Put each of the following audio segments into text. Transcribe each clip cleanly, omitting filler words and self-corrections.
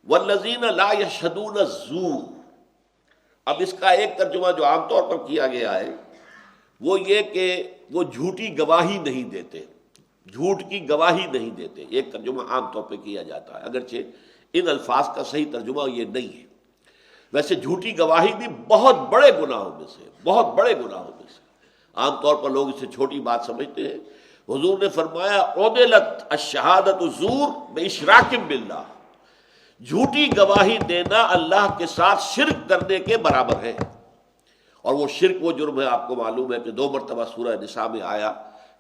والذین لا یشہدون الزور، اب اس کا ایک ترجمہ جو عام طور پر کیا گیا ہے وہ یہ کہ وہ جھوٹی گواہی نہیں دیتے، جھوٹ کی گواہی نہیں دیتے، ایک ترجمہ عام طور پہ کیا جاتا ہے، اگرچہ ان الفاظ کا صحیح ترجمہ یہ نہیں ہے۔ ویسے جھوٹی گواہی بھی بہت بڑے گناہوں میں سے، بہت بڑے گناہوں میں سے، عام طور پر لوگ اسے چھوٹی بات سمجھتے ہیں۔ حضور نے فرمایا عدلت الشہادۃ زور باشراک باللہ، جھوٹی گواہی دینا اللہ کے ساتھ شرک کرنے کے برابر ہے، اور وہ شرک وہ جرم ہے، آپ کو معلوم ہے کہ 2 مرتبہ سورہ نساء میں آیا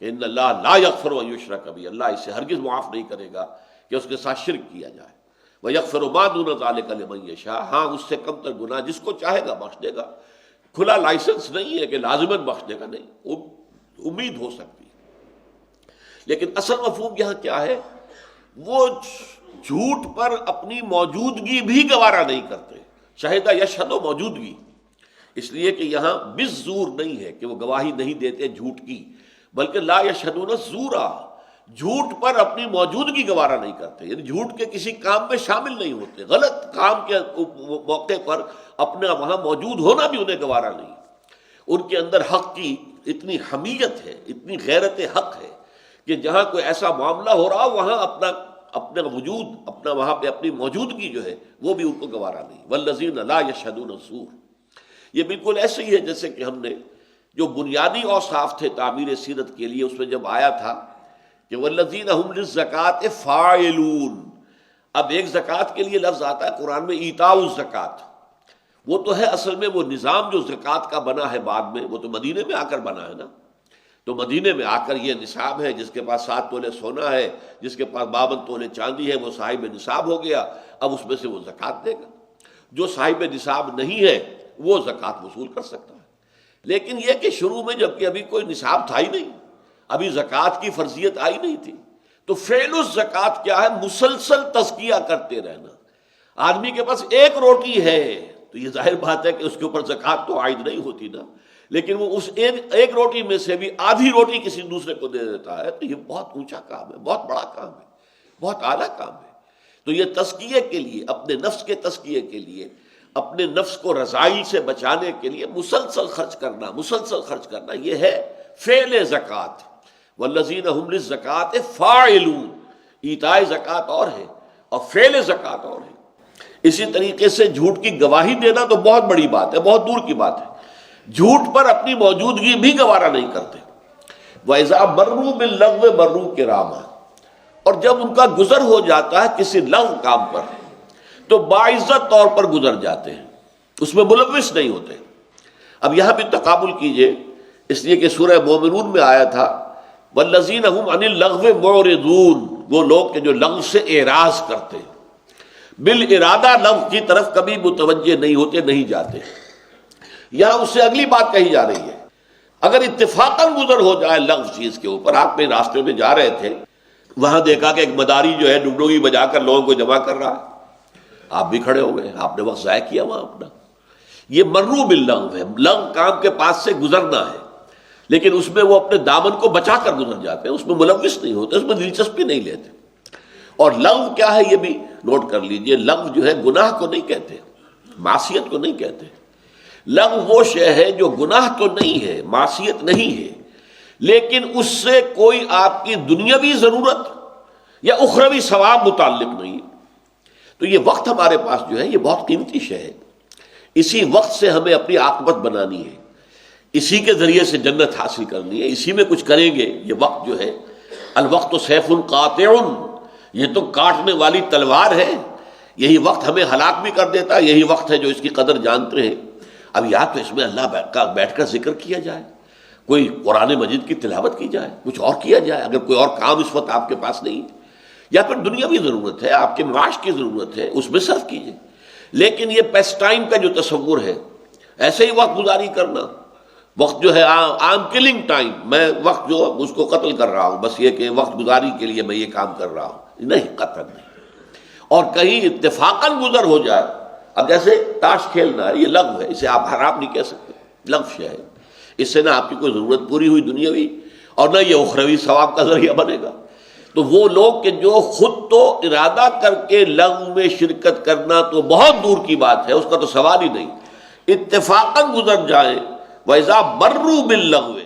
کہ ان اللہ لا یغفر ان یشرک بہ، اللہ اسے ہرگز معاف نہیں کرے گا کہ اس کے ساتھ شرک کیا جائے، وَيَغْفِرُ مَا دُونَ ذَلِكَ لِمَن يَشَاءُ، ہاں اس سے کم تر گناہ جس کو چاہے گا بخش دے گا، کھلا لائسنس نہیں ہے کہ لازماً بخش دے گا، نہیں، امید ہو سکتی ہے۔ لیکن اصل مفہوم یہاں کیا ہے، وہ جھوٹ پر اپنی موجودگی بھی گوارا نہیں کرتے، شہدہ یشہد موجودگی، اس لیے کہ یہاں بالزور نہیں ہے کہ وہ گواہی نہیں دیتے جھوٹ کی، بلکہ لا یشہدون الزورا، جھوٹ پر اپنی موجودگی گوارا نہیں کرتے، یعنی جھوٹ کے کسی کام میں شامل نہیں ہوتے، غلط کام کے موقع پر اپنا وہاں موجود ہونا بھی انہیں گوارا نہیں۔ ان کے اندر حق کی اتنی حمیت ہے، اتنی غیرت حق ہے کہ جہاں کوئی ایسا معاملہ ہو رہا وہاں اپنا وجود، اپنا وہاں پہ اپنی موجودگی جو ہے وہ بھی ان کو گوارا نہیں۔ والذین لا یشہدون الزور، یہ بالکل ایسے ہی ہے جیسے کہ ہم نے جو بنیادی اوصاف تھے تعبیر سیرت کے لیے اس میں جب آیا تھا کہ والذین هم للزکاۃ فاعلون، اب ایک زکوٰۃ کے لیے لفظ آتا ہے قرآن میں ایتاء الزکاۃ، وہ تو ہے اصل میں وہ نظام جو زکوٰۃ کا بنا ہے بعد میں، وہ تو مدینے میں آ کر بنا ہے نا، تو مدینے میں آ کر یہ نصاب ہے، جس کے پاس 7 تولے سونا ہے، جس کے پاس 52 تولے چاندی ہے، وہ صاحب نصاب ہو گیا، اب اس میں سے وہ زکوٰۃ دے گا۔ جو صاحب نصاب نہیں ہے وہ زکوٰۃ وصول کر سکتا ہے، لیکن یہ کہ شروع میں جبکہ ابھی کوئی نصاب تھا ہی نہیں، ابھی زکوٰۃ کی فرضیت آئی نہیں تھی، تو فعل الزکوٰۃ کیا ہے، مسلسل تزکیہ کرتے رہنا۔ آدمی کے پاس ایک روٹی ہے تو یہ ظاہر بات ہے کہ اس کے اوپر زکوٰۃ تو عائد نہیں ہوتی نا، لیکن وہ اس ایک روٹی میں سے بھی آدھی روٹی کسی دوسرے کو دے دیتا ہے، تو یہ بہت اونچا کام ہے، بہت بڑا کام ہے، بہت اعلیٰ کام ہے۔ تو یہ تزکیے کے لیے، اپنے نفس کے تزکیے کے لیے، اپنے نفس کو رذائل سے بچانے کے لیے مسلسل خرچ کرنا، مسلسل خرچ کرنا، یہ ہے فعل زکوٰۃ۔ والذین هم للزکاۃ فاعلون، ایتاء زکوٰۃ اور ہے اور فعل زکوٰۃ اور ہے۔ اسی طریقے سے جھوٹ کی گواہی دینا تو بہت بڑی بات ہے، بہت دور کی بات ہے، جھوٹ پر اپنی موجودگی بھی گوارا نہیں کرتے۔ وَإِذَا مَرُّوا بِاللَّغْوِ مَرُّوا كِرَامًا، اور جب ان کا گزر ہو جاتا ہے کسی لغو کام پر تو باعزت طور پر گزر جاتے ہیں، اس میں ملوث نہیں ہوتے۔ اب یہاں بھی تقابل کیجئے، اس لیے کہ سورہ مومنون میں آیا تھا والذین هم عن اللغو معرضون، وہ لوگ کہ جو لغو سے اعراض کرتے، بالارادہ لغو کی طرف کبھی متوجہ نہیں ہوتے، نہیں جاتے۔ یہاں اس سے اگلی بات کہی جا رہی ہے، اگر اتفاقاً گزر ہو جائے لغو چیز کے اوپر، آپ میں راستے میں جا رہے تھے، وہاں دیکھا کہ ایک مداری جو ہے ڈگڈوگی بجا کر لوگوں کو جمع کر رہا ہے، آپ بھی کھڑے ہو گئے، آپ نے وقت ضائع کیا وہاں اپنا، یہ مرو باللغو ہے، لغو کام کے پاس سے گزرنا ہے، لیکن اس میں وہ اپنے دامن کو بچا کر گزر جاتے ہیں، اس میں ملوث نہیں ہوتے، اس میں دلچسپی نہیں لیتے۔ اور لغو کیا ہے یہ بھی نوٹ کر لیجئے، لغو جو ہے گناہ کو نہیں کہتے، معصیت کو نہیں کہتے، لغو وہ شے ہے جو گناہ تو نہیں ہے، معصیت نہیں ہے، لیکن اس سے کوئی آپ کی دنیاوی ضرورت یا اخروی ثواب متعلق نہیں۔ تو یہ وقت ہمارے پاس جو ہے یہ بہت قیمتی شے ہے، اسی وقت سے ہمیں اپنی عاقبت بنانی ہے، اسی کے ذریعے سے جنت حاصل کرنی ہے، اسی میں کچھ کریں گے۔ یہ وقت جو ہے الوقت سیف قاطع، یہ تو کاٹنے والی تلوار ہے، یہی وقت ہمیں ہلاک بھی کر دیتا ہے، یہی وقت ہے جو اس کی قدر جانتے ہیں۔ اب یا تو اس میں اللہ کا بیٹھ کر ذکر کیا جائے، کوئی قرآن مجید کی تلاوت کی جائے، کچھ اور کیا جائے اگر کوئی اور کام اس وقت آپ کے پاس نہیں ہے، یا پھر دنیاوی ضرورت ہے، آپ کے معاش کی ضرورت ہے، اس میں صرف کیجیے۔ لیکن یہ پیس ٹائم کا جو تصور ہے، ایسے ہی وقت گزاری کرنا، وقت جو ہے آئی ایم کلنگ ٹائم، میں وقت جو اس کو قتل کر رہا ہوں، بس یہ کہ وقت گزاری کے لیے میں یہ کام کر رہا ہوں، نہیں، قطعاً نہیں۔ اور کہیں اتفاقاً گزر ہو جائے، اب جیسے تاش کھیلنا ہے، یہ لغو ہے، اسے آپ حرام نہیں کہہ سکتے، لغو شے ہے، اس سے نہ آپ کی کوئی ضرورت پوری ہوئی دنیاوی اور نہ یہ اخروی ثواب کا ذریعہ بنے گا۔ تو وہ لوگ کہ جو خود تو ارادہ کر کے لغو میں شرکت کرنا تو بہت دور کی بات ہے، اس کا تو سوال ہی نہیں، اتفاقاً گزر جائیں وَإِذَا مَرُّوا بِاللَّغْوِ،